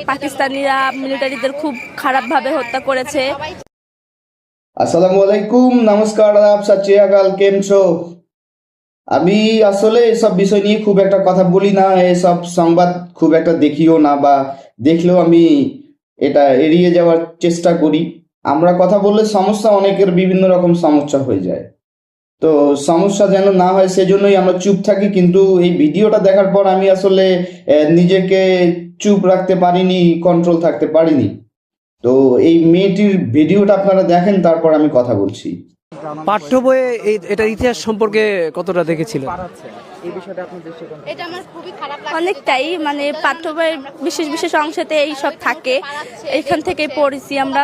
পাকিস্তানিরা মিলিটারিদের খুব খারাপভাবে হত্যা করেছে। আসসালামু আলাইকুম, নমস্কার, আদাব, সত শ্রী আকাল। কেম ছো? আমি আসলে এসব বিষয় নিয়ে খুব একটা কথা বলি না, এসব সংবাদ খুব একটা দেখিও না, বা দেখলেও আমি এটা এড়িয়ে যাওয়ার চেষ্টা করি। আমরা কথা বললে সমস্যা, অনেকের বিভিন্ন রকম সমস্যা হয়ে যায়। তো সমস্যা যেন না হয় সেজন্যই আমরা চুপ থাকি। কিন্তু এই ভিডিওটা দেখার পর আমি আসলে নিজেকে চুপ রাখতে পারিনি, কন্ট্রোল থাকতে পারিনি। তো এই মেয়েটির ভিডিওটা আপনারা দেখেন, তারপর আমি কথা বলছি। পাঠ্য বইয়ে এটার ইতিহাস সম্পর্কে কতটা দেখেছিলেন? এটা আমার খুবই খারাপ লাগে। অনেকটাই, মানে পাঠ্য বইয়ের বিশেষ বিশেষ অংশেতে এই সব থাকে। এখান থেকে পড়েছি আমরা,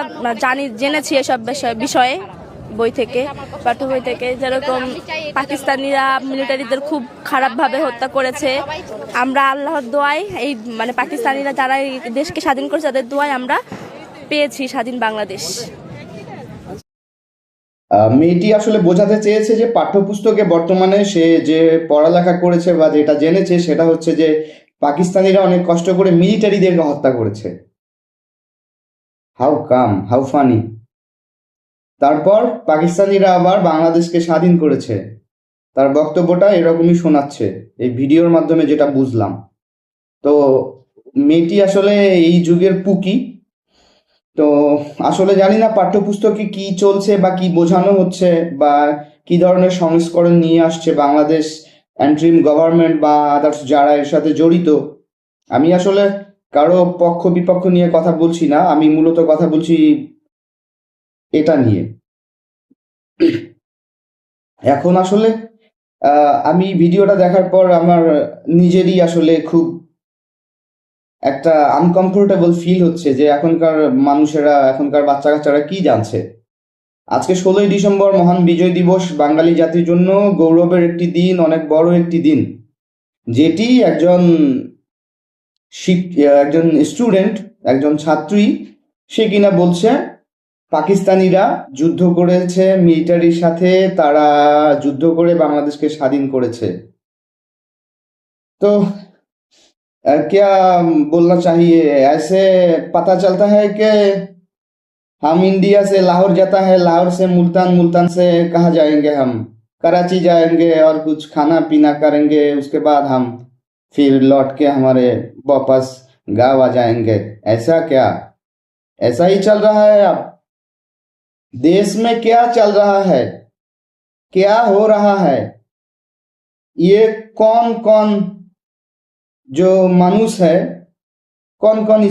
জেনেছি এসব বিষয়ে বই থেকে, পাঠ্য বই থেকে। যেরকম পাকিস্তানিরা মিলিটারিদের খুব খারাপভাবে হত্যা করেছে। আমরা আল্লাহর দোয়ায় এই পাকিস্তানিরা যারা এই দেশকে স্বাধীন করেছে তাদের দোয়ায় আমরা পেয়েছি স্বাধীন বাংলাদেশ। মেয়েটি আসলে বোঝাতে চেয়েছে যে পাঠ্যপুস্তকে বর্তমানে সে যে পড়ালেখা করেছে বা যেটা জেনেছে সেটা হচ্ছে যে পাকিস্তানিরা অনেক কষ্ট করে মিলিটারিদেরকে হত্যা করেছে। How come, how funny. তারপর পাকিস্তানিরা আবার বাংলাদেশকে স্বাধীন করেছে। তার বক্তব্যটা এরকমই শোনাচ্ছে এই ভিডিওর মাধ্যমে, যেটা বুঝলাম। তো মেয়েটি আসলে এই যুগের পুকি। তো আসলে জানি না পাঠ্যপুস্তকে কি চলছে বা কি বোঝানো হচ্ছে, বা কি ধরনের সংস্করণ নিয়ে আসছে বাংলাদেশ অ্যান্ট্রিম গভর্নমেন্ট বা আদার্স যারা এর সাথে জড়িত। আমি আসলে কারো পক্ষ বিপক্ষ নিয়ে কথা বলছি না, আমি মূলত কথা বলছি এটা নিয়ে। এখন আসলে আমি ভিডিওটা দেখার পর আমার নিজেরই আসলে খুব একটা আনকমফোর্টেবল ফিল হচ্ছে যে এখনকার মানুষেরা, এখনকার বাচ্চা কাচ্চারা কি জানছে। আজকে 16ই ডিসেম্বর মহান বিজয় দিবস, বাঙালি জাতির জন্য গৌরবের একটি দিন, অনেক বড় একটি দিন, যেটি একজন স্টুডেন্ট, একজন ছাত্রী, সে কিনা বলছে পাকিস্তানিরা যুদ্ধ করেছে মিলিটারির সাথে, তারা যুদ্ধ করে বাংলাদেশকে স্বাধীন করেছে। तो क्या बोलना चाहिए? ऐसे पता चलता है कि हम इंडिया से लाहौर जाता है, लाहौर से मुल्तान, मुल्तान से कहाँ जाएंगे हम? कराची जाएंगे और कुछ खाना पीना करेंगे, उसके बाद हम फिर लौट के हमारे वापस गाँव आ जाएंगे। ऐसा क्या? ऐसा ही चल रहा है अब? देश में क्या चल रहा है, क्या हो रहा है? ये कौन कौन जो मानुष है, कौन कौन